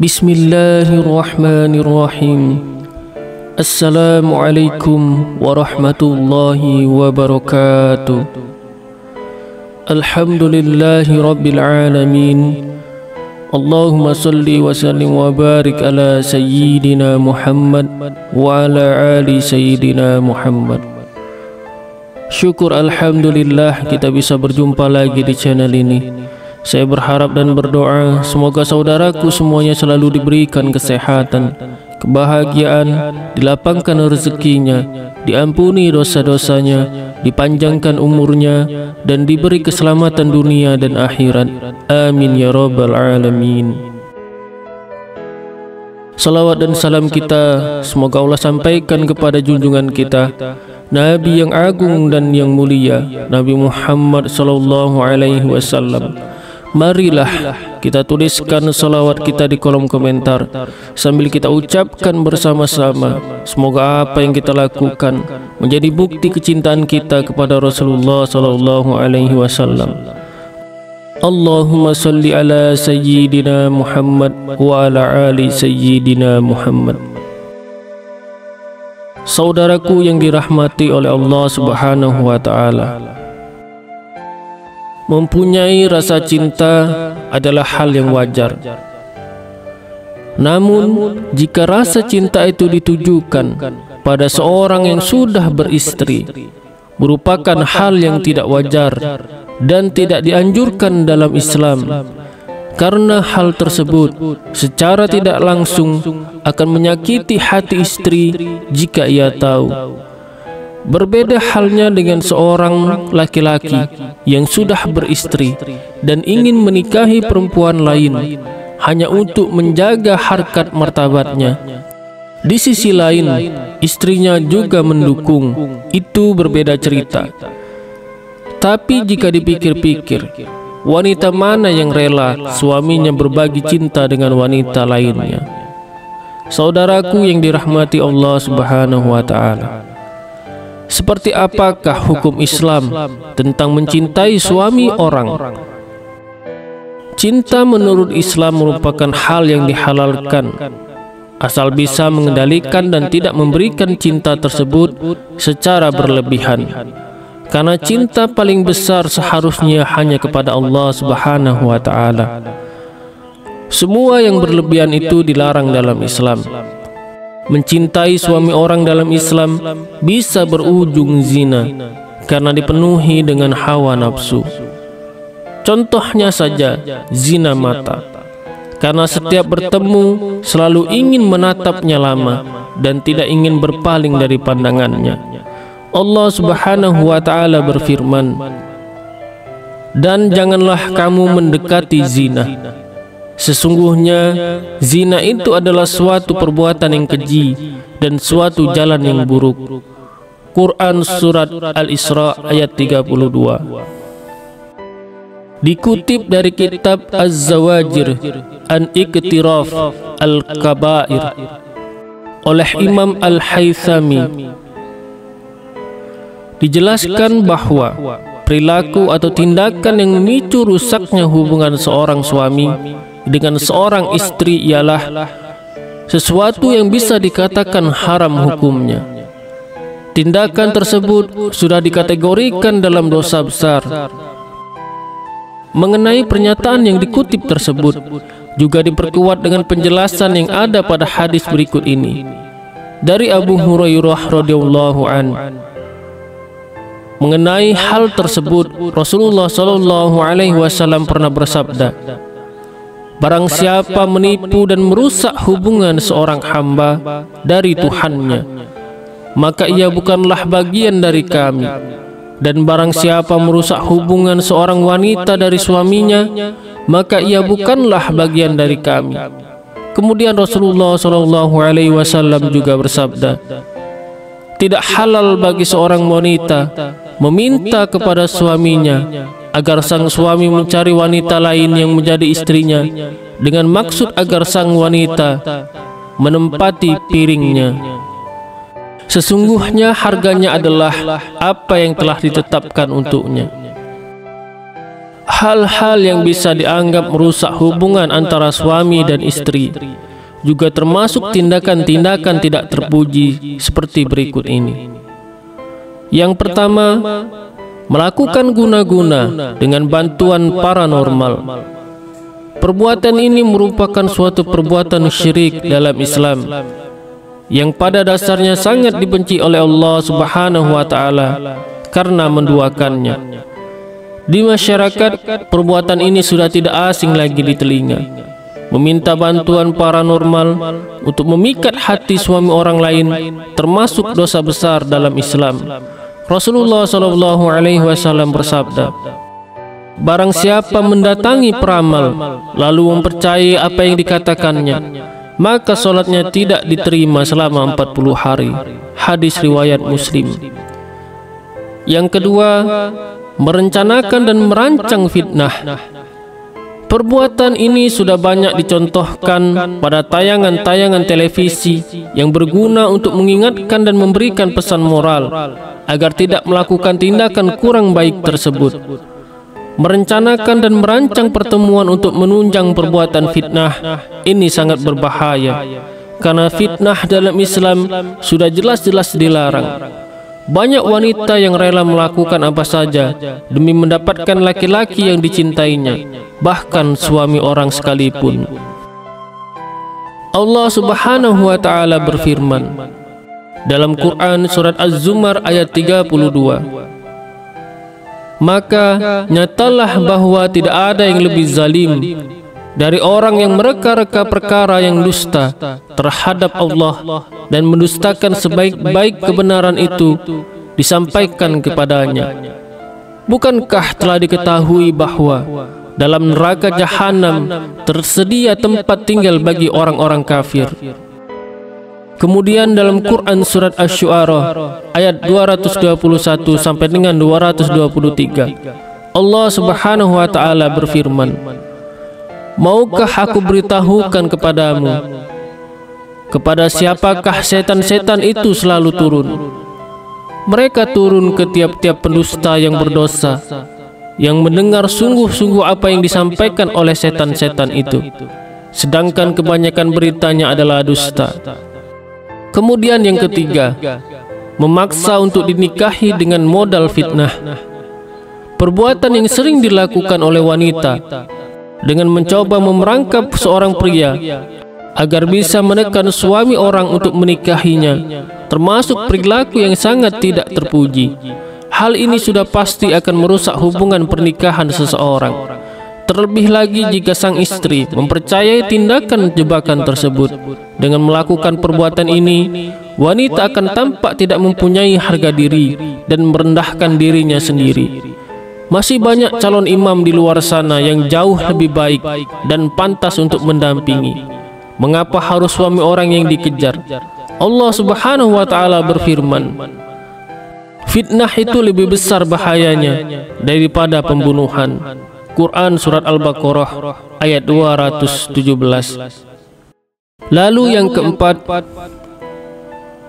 Bismillahirrahmanirrahim. Assalamualaikum warahmatullahi wabarakatuh. Alhamdulillahi rabbil alamin. Allahumma salli wa sallim wa barik ala sayyidina Muhammad wa ala ali sayyidina Muhammad. Syukur alhamdulillah kita bisa berjumpa lagi di channel ini. Saya berharap dan berdoa semoga saudaraku semuanya selalu diberikan kesehatan, kebahagiaan, dilapangkan rezekinya, diampuni dosa-dosanya, dipanjangkan umurnya, dan diberi keselamatan dunia dan akhirat. Amin ya rabbal alamin. Salawat dan salam kita semoga Allah sampaikan kepada junjungan kita, Nabi yang agung dan yang mulia, Nabi Muhammad sallallahu alaihi wasallam. Marilah kita tuliskan salawat kita di kolom komentar sambil kita ucapkan bersama-sama. Semoga apa yang kita lakukan menjadi bukti kecintaan kita kepada Rasulullah sallallahu alaihi wasallam. Allahumma salli ala sayyidina Muhammad wa ala ali sayyidina Muhammad. Saudaraku yang dirahmati oleh Allah Subhanahu wa taala, mempunyai rasa cinta adalah hal yang wajar. Namun, jika rasa cinta itu ditujukan pada seorang yang sudah beristri, merupakan hal yang tidak wajar dan tidak dianjurkan dalam Islam, karena hal tersebut secara tidak langsung akan menyakiti hati istri jika ia tahu. Berbeda halnya dengan seorang laki-laki yang sudah beristri dan ingin menikahi perempuan lain hanya untuk menjaga harkat martabatnya. Di sisi lain, istrinya juga mendukung. Itu berbeda cerita. Tapi jika dipikir-pikir, wanita mana yang rela suaminya berbagi cinta dengan wanita lainnya? Saudaraku yang dirahmati Allah Subhanahu wa taala, seperti apakah hukum Islam tentang mencintai suami orang? Cinta menurut Islam merupakan hal yang dihalalkan, asal bisa mengendalikan dan tidak memberikan cinta tersebut secara berlebihan. Karena cinta paling besar seharusnya hanya kepada Allah Subhanahu wa taala. Semua yang berlebihan itu dilarang dalam Islam. Mencintai suami orang dalam Islam bisa berujung zina karena dipenuhi dengan hawa nafsu. Contohnya saja zina mata, karena setiap bertemu selalu ingin menatapnya lama dan tidak ingin berpaling dari pandangannya. Allah Subhanahu wa taala berfirman, "Dan janganlah kamu mendekati zina. Sesungguhnya zina itu adalah suatu perbuatan yang keji dan suatu jalan yang buruk." Quran Surat Al-Isra ayat 32. Dikutip dari kitab Az-Zawajir an Iqtiraf Al-Kabair oleh Imam Al-Haythami, dijelaskan bahwa perilaku atau tindakan yang memicu rusaknya hubungan seorang suami dengan seorang istri ialah sesuatu yang bisa dikatakan haram hukumnya. Tindakan tersebut sudah dikategorikan dalam dosa besar. Mengenai pernyataan yang dikutip tersebut juga diperkuat dengan penjelasan yang ada pada hadis berikut ini dari Abu Hurairah radhiyallahu anhu. Mengenai hal tersebut, Rasulullah sallallahu alaihi wasallam pernah bersabda, "Barang siapa menipu dan merusak hubungan seorang hamba dari Tuhannya, maka ia bukanlah bagian dari kami. Dan barang siapa merusak hubungan seorang wanita dari suaminya, maka ia bukanlah bagian dari kami." Kemudian Rasulullah sallallahu alaihi wasallam juga bersabda, "Tidak halal bagi seorang wanita meminta kepada suaminya agar sang suami mencari wanita lain yang menjadi istrinya dengan maksud agar sang wanita menempati piringnya. Sesungguhnya harganya adalah apa yang telah ditetapkan untuknya." hal-hal yang bisa dianggap merusak hubungan antara suami dan istri, juga termasuk tindakan-tindakan tidak terpuji seperti berikut ini. Yang pertama, melakukan guna-guna dengan bantuan paranormal. Perbuatan ini merupakan suatu perbuatan syirik dalam Islam yang pada dasarnya sangat dibenci oleh Allah Subhanahu wa Ta'ala karena menduakannya. Di masyarakat, perbuatan ini sudah tidak asing lagi di telinga. Meminta bantuan paranormal untuk memikat hati suami orang lain termasuk dosa besar dalam Islam. Rasulullah SAW bersabda, barang siapa mendatangi peramal lalu mempercayai apa yang dikatakannya, maka solatnya tidak diterima selama 40 hari. Hadis riwayat Muslim. Yang kedua, merencanakan dan merancang fitnah. Perbuatan ini sudah banyak dicontohkan pada tayangan-tayangan televisi yang berguna untuk mengingatkan dan memberikan pesan moral agar tidak melakukan tindakan kurang baik tersebut. Merencanakan dan merancang pertemuan untuk menunjang perbuatan fitnah ini sangat berbahaya, karena fitnah dalam Islam sudah jelas-jelas dilarang. Banyak wanita yang rela melakukan apa saja demi mendapatkan laki-laki yang dicintainya, bahkan suami orang sekalipun. Allah Subhanahu wa Ta'ala berfirman dalam Quran surat Az-Zumar ayat 32, maka nyatalah bahwa tidak ada yang lebih zalim dari orang yang mereka-reka perkara yang dusta terhadap Allah dan mendustakan sebaik-baik kebenaran itu disampaikan kepadanya. Bukankah telah diketahui bahwa dalam neraka jahanam tersedia tempat tinggal bagi orang-orang kafir? Kemudian dalam Quran surat Asy-Syu'ara ayat 221 sampai dengan 223, Allah Subhanahu wa Ta'ala berfirman, maukah aku beritahukan kepadamu kepada siapakah setan-setan itu selalu turun? Mereka turun ke tiap-tiap pendusta yang berdosa, yang mendengar sungguh-sungguh apa yang disampaikan oleh setan-setan itu, sedangkan kebanyakan beritanya adalah dusta. Kemudian yang ketiga, memaksa untuk dinikahi dengan modal fitnah. Perbuatan yang sering dilakukan oleh wanita dengan mencoba memerangkap seorang pria agar bisa menekan suami orang untuk menikahinya, termasuk perilaku yang sangat tidak terpuji. Hal ini sudah pasti akan merusak hubungan pernikahan seseorang. Terlebih lagi jika sang istri mempercayai tindakan jebakan tersebut. Dengan melakukan perbuatan ini, wanita akan tampak tidak mempunyai harga diri dan merendahkan dirinya sendiri. Masih banyak calon imam di luar sana yang jauh lebih baik dan pantas untuk mendampingi. Mengapa harus suami orang yang dikejar? Allah Subhanahu wa Ta'ala berfirman, fitnah itu lebih besar bahayanya daripada pembunuhan. Quran surat Al-Baqarah ayat 217. Lalu yang keempat,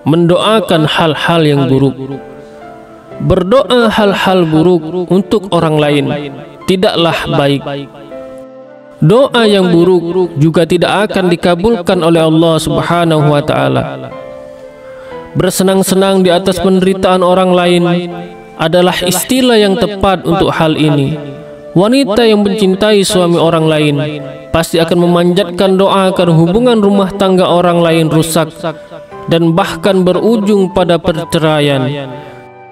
mendoakan hal-hal yang buruk. Berdoa hal-hal buruk untuk orang lain tidaklah baik. Doa yang buruk juga tidak akan dikabulkan oleh Allah Subhanahu wa Ta'ala. Bersenang-senang di atas penderitaan orang lain adalah istilah yang tepat untuk hal ini. Wanita yang mencintai suami orang lain pasti akan memanjatkan doa agar hubungan rumah tangga orang lain rusak dan bahkan berujung pada perceraian,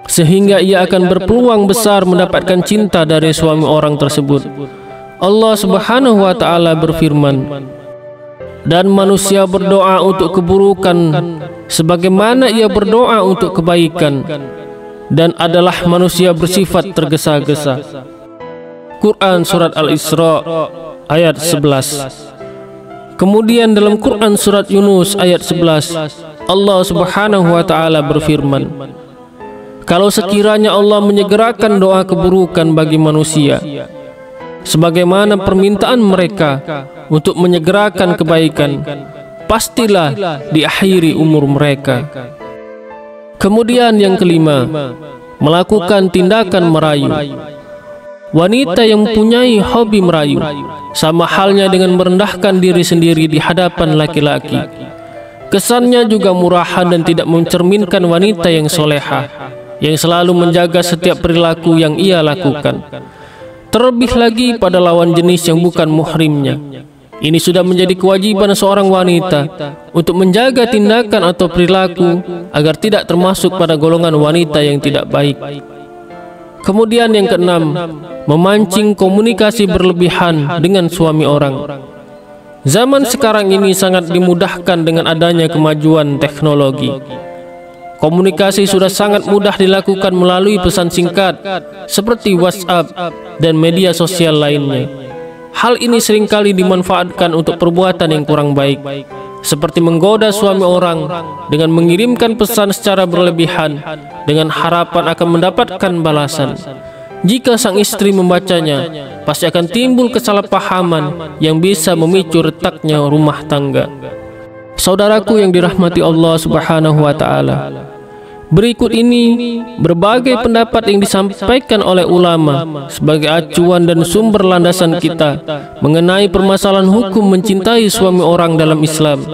sehingga ia akan berpeluang besar mendapatkan cinta dari suami orang tersebut. Allah Subhanahu wa Ta'ala berfirman, dan manusia berdoa untuk keburukan sebagaimana ia berdoa untuk kebaikan, dan adalah manusia bersifat tergesa-gesa. Quran surat Al-Isra ayat 11. Kemudian dalam Quran surat Yunus ayat 11, Allah Subhanahu wa Ta'ala berfirman, kalau sekiranya Allah menyegerakan doa keburukan bagi manusia sebagaimana permintaan mereka untuk menyegerakan kebaikan, pastilah diakhiri umur mereka. Kemudian yang kelima, melakukan tindakan merayu. wanita yang mempunyai hobi merayu, sama halnya dengan merendahkan diri sendiri di hadapan laki-laki. Kesannya juga murahan dan tidak mencerminkan wanita yang solehah, yang selalu menjaga setiap perilaku yang ia lakukan. Terlebih lagi pada lawan jenis yang bukan muhrimnya. Ini sudah menjadi kewajiban seorang wanita untuk menjaga tindakan atau perilaku agar tidak termasuk pada golongan wanita yang tidak baik. Kemudian yang keenam, memancing komunikasi berlebihan dengan suami orang. Zaman sekarang ini sangat dimudahkan dengan adanya kemajuan teknologi. Komunikasi sudah sangat mudah dilakukan melalui pesan singkat seperti WhatsApp dan media sosial lainnya. Hal ini seringkali dimanfaatkan untuk perbuatan yang kurang baik, seperti menggoda suami orang dengan mengirimkan pesan secara berlebihan dengan harapan akan mendapatkan balasan. Jika sang istri membacanya, pasti akan timbul kesalahpahaman yang bisa memicu retaknya rumah tangga. Saudaraku yang dirahmati Allah Subhanahu wa Ta'ala, berikut ini berbagai pendapat yang disampaikan oleh ulama sebagai acuan dan sumber landasan kita mengenai permasalahan hukum mencintai suami orang dalam Islam.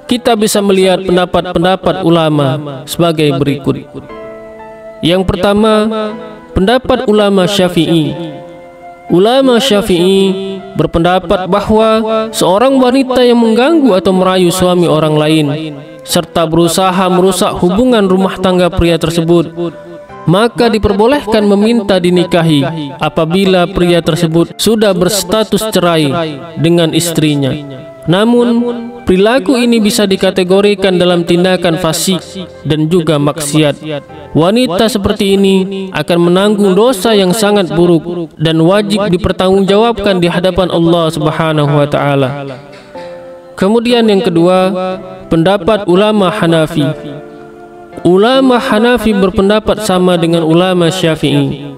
Kita bisa melihat pendapat-pendapat ulama sebagai berikut. Yang pertama, pendapat ulama Syafi'i. Ulama Syafi'i berpendapat bahwa seorang wanita yang mengganggu atau merayu suami orang lain serta berusaha merusak hubungan rumah tangga pria tersebut, maka diperbolehkan meminta dinikahi apabila pria tersebut sudah berstatus cerai dengan istrinya. Namun, perilaku ini bisa dikategorikan dalam tindakan fasik dan juga maksiat. Wanita seperti ini akan menanggung dosa yang sangat buruk dan wajib dipertanggungjawabkan di hadapan Allah Subhanahu wa Ta'ala. Kemudian yang kedua, pendapat ulama Hanafi. Ulama Hanafi berpendapat sama dengan ulama Syafi'i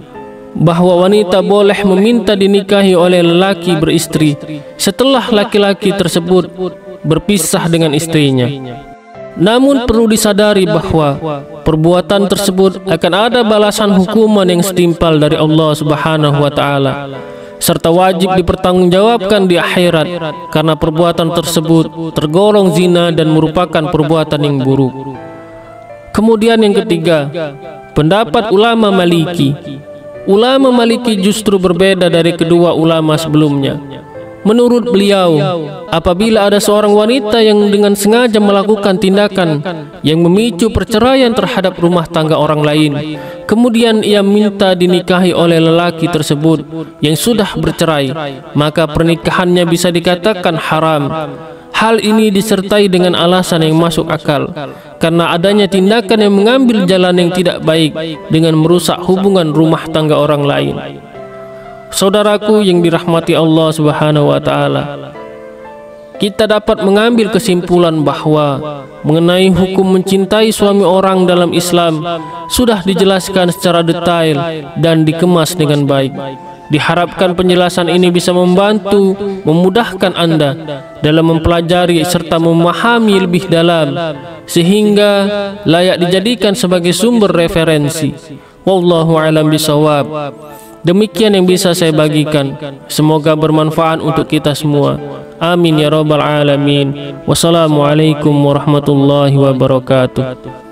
bahwa wanita boleh meminta dinikahi oleh lelaki beristri setelah laki-laki tersebut berpisah dengan istrinya. Namun perlu disadari bahwa perbuatan tersebut akan ada balasan hukuman yang setimpal dari Allah Subhanahu wa Ta'ala, serta wajib dipertanggungjawabkan di akhirat karena perbuatan tersebut tergolong zina dan merupakan perbuatan yang buruk. Kemudian yang ketiga, pendapat ulama Maliki. Ulama Maliki justru berbeda dari kedua ulama sebelumnya. Menurut beliau, apabila ada seorang wanita yang dengan sengaja melakukan tindakan yang memicu perceraian terhadap rumah tangga orang lain, kemudian ia minta dinikahi oleh lelaki tersebut yang sudah bercerai, maka pernikahannya bisa dikatakan haram. Hal ini disertai dengan alasan yang masuk akal, karena adanya tindakan yang mengambil jalan yang tidak baik dengan merusak hubungan rumah tangga orang lain. Saudaraku yang dirahmati Allah Subhanahu wa Ta'ala, kita dapat mengambil kesimpulan bahwa mengenai hukum mencintai suami orang dalam Islam sudah dijelaskan secara detail dan dikemas dengan baik. Diharapkan penjelasan ini bisa membantu memudahkan Anda dalam mempelajari serta memahami lebih dalam sehingga layak dijadikan sebagai sumber referensi. Wallahu a'lam bishawab. Demikian yang bisa saya bagikan. Semoga bermanfaat untuk kita semua. Amin ya rabbal alamin. Wassalamualaikum warahmatullahi wabarakatuh.